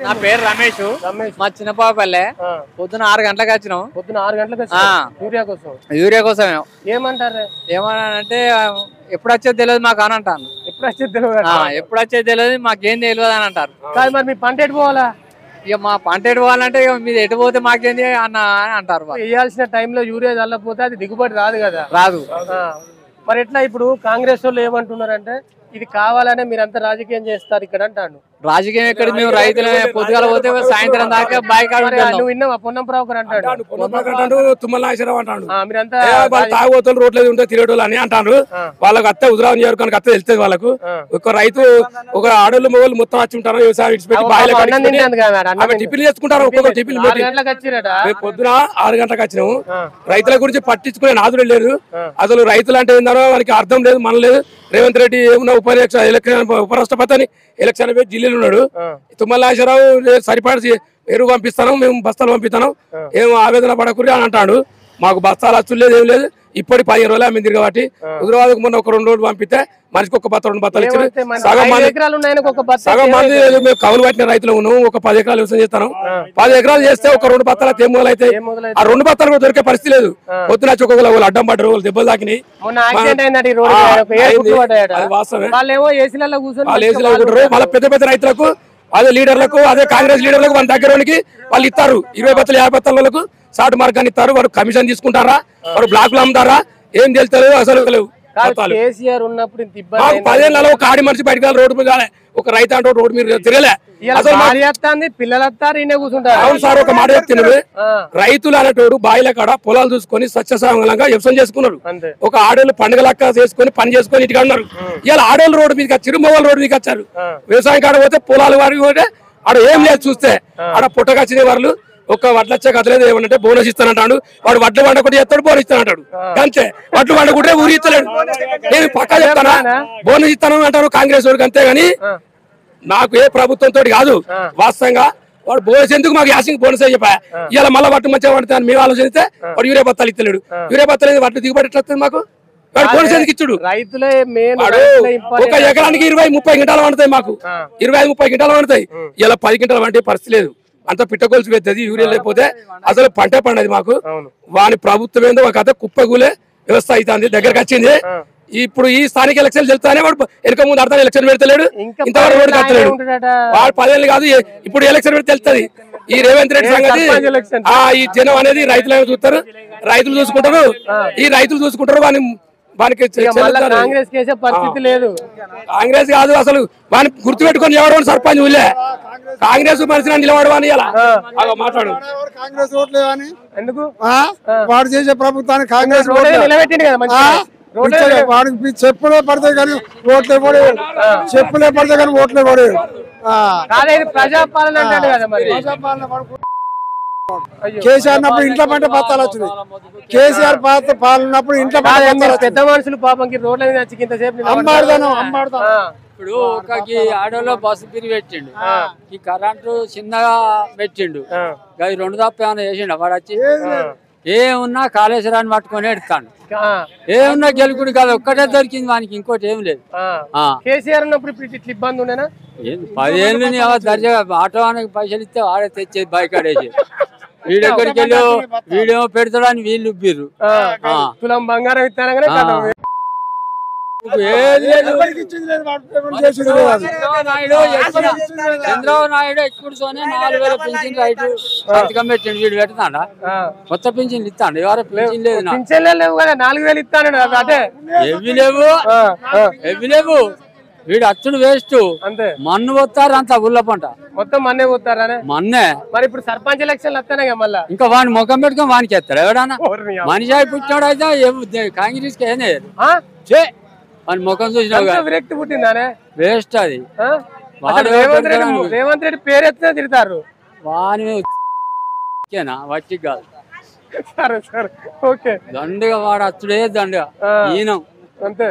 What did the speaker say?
నా పేరు రమేష్. మా చిన్నపాపల్లె. పొద్దున 6 గంటలకు వచ్చినాం. పొద్దున 6 గంటలకు యూరియా కోసం ఏమంటారు? ఏమన్నానంటే ఎప్పుడు వచ్చేది తెలియదు మాకు అని అంటాను. ఎప్పుడు వచ్చేది తెలియదు మాకేం తెలియదు అని అంటారు. మరి మీ పంట ఎటు పోవాలా? ఇక మా పంట ఎటు పోవాలంటే మీరు ఎటు పోతే మాకేంది అని అంటారు. వేయాల్సిన టైంలో యూరియా చల్లకపోతే అది దిగుబడి రాదు కదా. రాదు. మరి ఎట్లా ఇప్పుడు కాంగ్రెస్ వాళ్ళు ఏమంటున్నారంటే ఇది కావాలనే మీరంతా రాజకీయం చేస్తారు ఇక్కడ అంటాను. రాజకీయం ఎక్కడ? మేము రైతులు పొద్దుగాల పోతే సాయంత్రం దాకా బాయికాడు. నువ్వు విన్నావా? పొన్నం ప్రభాకర్ అంటాడు, తుమ్మల నాగేశ్వరరావు అంటాడు. మీరంతా తాగుబోతులు రోడ్లు ఉంటే తిరిగేటోళ్ళు అని అంటారు. వాళ్ళకి అత్తే ఉదరావని చేరుకోనికి అత్తే తెలుస్తుంది వాళ్ళకు. ఒక రైతు ఒక ఆడోళ్ళు మొగోళ్ళు మొత్తం వచ్చి ఉంటారు. వ్యవసాయం టిఫిన్ చేసుకుంటారు. ఒక్కొక్క టిఫిన్ పొద్దున 6 గంటలకు వచ్చినాము. రైతుల గురించి పట్టించుకునే నాదుడు లేదు. అసలు రైతులు అంటే ఏందనో మనకి అర్థం లేదు, మన లేదు. రేవంత్ రెడ్డి ఏమన్నా ఉపరాష్ట్రపతి అని ఎలక్షన్ ఢిల్లీలో ఉన్నాడు. తుమ్మల నాగేశ్వరరావు సరిపడి ఎరువు పంపిస్తాను, మేము బస్తాలు పంపిస్తాను, ఏం ఆవేదన పడకూడదు అని అంటాడు. మాకు బస్తాలు అచ్చులు లేదు, ఏం లేదు. ఇప్పటి 15 రోజులు మేము తిరిగి కాబట్టి హుజరాబాద్కు మొన్న ఒక 2 రోజులు పంపిస్తే మనిషికి ఒక బత్త 2 బత్తాలు ఇచ్చారు. సగం మంది మేము కవులు పట్టిన రైతులు ఉన్నాము. ఒక 10 ఎకరాలు వ్యవసాయం చేస్తాను. 10 ఎకరాలు చేస్తే ఒక 2 బత్తాల తెమ్మలు అయితే ఆ 2 బత్తాలు కూడా దొరికే పరిస్థితి లేదు. పొద్దున ఒక్కొక్కరు అడ్డం పడ్డారు, వాళ్ళు దెబ్బలు తాకినాయి. మళ్ళీ పెద్ద పెద్ద రైతులకు అదే లీడర్లకు అదే కాంగ్రెస్ లీడర్లకు మన దగ్గర వాళ్ళు ఇస్తారు 20 బత్తాలు 50 బత్తాల వాళ్ళకు షార్ట్ మార్గాన్ని ఇస్తారు. వాడు కమిషన్ తీసుకుంటారా, వాడు బ్లాక్లు అమ్ముతారా, ఏం తెలుస్తారు అసలు. కేసీఆర్ ఉన్నప్పుడు 10 ఏళ్ళలో ఒక ఆడి మనిషి బయటకు రోడ్డు మీద ఒక రైతు అంటే రోడ్డు మీరు తిరగలే. పిల్లలు వస్తారు, ఈయన కూర్చుంటారు. అవును సార్, ఒక మాట చెప్తున్నారు. రైతులు అనేటోడు బాయిల కాడ పొలాలు చూసుకొని స్వచ్ఛంగా వ్యవసాయం చేసుకున్నారు. ఒక ఆడోళ్ళు పండుగ లెక్క చేసుకొని పని చేసుకొని ఇటుగా ఉన్నారు. ఇలా ఆడోళ్ళు రోడ్డు మీదకి వచ్చారు, మొగోళ్ళు రోడ్డు మీదకి వచ్చారు. వ్యవసాయం కాడ పోతే పొలాలు వారికి పోతే ఆడ ఏం లేదు. చూస్తే ఆడ పుట్టకొచ్చిన వాళ్ళు ఒక వడ్లు వచ్చే కథలేదు. ఏమంటే బోనస్ ఇస్తానంటాడు. వాడు వడ్లు వండకుండా చేస్తాడు, బోనస్ ఇస్తానంటాడు. అంతే, వడ్లు వండకుంటే ఊరి ఇస్తలేడు. నేను పక్కా చెప్తానా, బోనస్ ఇస్తాను అంటారు కాంగ్రెస్ వాడికి. అంతేగాని నాకు ఏ ప్రభుత్వంతో కాదు. వాస్తవంగా వాడు బోనస్ ఎందుకు మాకు యాసింగ్ బోనస్ అని చెప్పా. ఇలా మళ్ళీ వడ్లు మంచిగా పడతాను మేము ఆలోచిస్తే వాడు యూరియా బత్తాలు ఇస్తలేడు. యూరియా బత్తాలు వడ్లు దిగుబడి ఎట్లా వస్తుంది మాకు? వాడు బోనస్ ఎందుకు ఇచ్చుడు? రైతులే ఒక ఎకరానికి 20-30 క్వింటాలు వండుతాయి. మాకు 25-30 క్వింటాలు వండుతాయి. ఇలా 10 క్వింటాలు వంటే పరిస్థితి లేదు. అంత పిట్టగొలుసు పెద్దది. యూరియా లేకపోతే అసలు పంట పండది మాకు. వాని ప్రభుత్వం ఏందో ఒక కథ కుప్పగూలే వ్యవస్థ అవుతుంది. దగ్గరకు వచ్చింది. ఇప్పుడు ఈ స్థానిక ఎలక్షన్ చెప్తానే వాడు వెనక ముందు అర్థం ఎలక్షన్ పెడతలేడు. ఇంతవరకు రోడ్డు కట్టలేడు. వాడు 10 ఏళ్ళు కాదు, ఇప్పుడు ఎలక్షన్ పెడితే తెలుస్తుంది ఈ రేవంత్ రెడ్డి సంగతి. ఈ జనం అనేది రైతులు చూస్తారు, రైతులు చూసుకుంటారు. ఈ రైతులు చూసుకుంటారు. కాంగ్రెస్ చేసే పరిస్థితి లేదు. కాంగ్రెస్ కాదు అసలు. వాని గుర్తు పెట్టుకొని ఎవరు సర్పంచ్ ఊళ్ళే కాంగ్రెస్ మనిషిని నిలబడు అని మాట్లాడు. కాంగ్రెస్ ఓట్లే అని ఎందుకు? వాడు చేసే ప్రభుత్వానికి కాంగ్రెస్ నిలబెట్టింది కదా. వాడికి చెప్పులే పడతాయి కానీ ఓట్లే పడే, చెప్పులే పడతాయి కానీ ఓట్లే పడే. ప్రజాపాలన అంటాడు కదా. మరి కేసీఆర్ ఉన్నప్పుడు ఇంట్లో పంట బత్తాలు వచ్చినాయి. కేసీఆర్ పాలనప్పుడు ఇంట్లో పెద్ద మనుషులు పాపంకి రోడ్ల మీద వచ్చి ఇంతసేపు అమ్మాడుతాను. ఇప్పుడు ఒక ఆడోలో బస్సు తిరిగి పెట్టిండు, ఈ కరెంటు చిన్నగా పెట్టిండు. అది 2 తప్ప ఏమైనా చేసిండు? వాడు వచ్చి ఏమున్నా కాళేశ్వరాన్ని పట్టుకొని ఎడతాను. ఏమున్నా గెలుకుడు కాదు, ఒక్కటే దొరికింది వానికి, ఇంకోటి ఏం లేదు. కేసీఆర్ ఉన్నప్పుడు ఇట్లా ఇబ్బంది ఉండేనా? 10 ఏళ్ళు దర్జాగా ఆటో అనేది పైసలు ఇస్తే వాడే తెచ్చేది బైకాడేసి. వీడెక్కడికి వెళ్ళి వీడేమో పెడతాడని వీళ్ళు ఉబ్బిర్రు. తులం బంగారం ఇస్తానగానే చంద్రబాబు నాయుడు ఎక్కుడుతోనే 4000 పింఛన్ రైతు సంతకం పెట్టిండు. వీడు పెడతాడా? కొత్త పింఛన్లు ఇస్తాడు. ఎవరో పింఛన్ లేదు. పింఛన్లే లేవు కదా, 4000 ఇస్తాడు. అదే ఎవి లేవు. వీడు అచ్చుడు వేస్ట్. అంతే, మన్ను పోతారు అంత ఉల్ల పంట మొత్తం మన్నే పోతారా? మన్నే. మరి ఇప్పుడు సర్పంచ్ ఎలక్షన్లు వస్తానే మళ్ళా ఇంకా వాడిని ముఖం పెట్టుకొని వానికి ఎత్తాడు ఎవడన్నా. మనిషి అయి పుట్టినాడు అయితే కాంగ్రెస్ వాని ముఖం చూసినా విరక్తి పుట్టిందానే. వేస్ట్ అది. రేవంత్ రెడ్డి పేరు ఎత్తున తిడతారు. వాని వచ్చి కాదు. సరే సరే, ఓకే. దండుగా వాడు అచ్చుడే దండుగా ఈయన అంతే.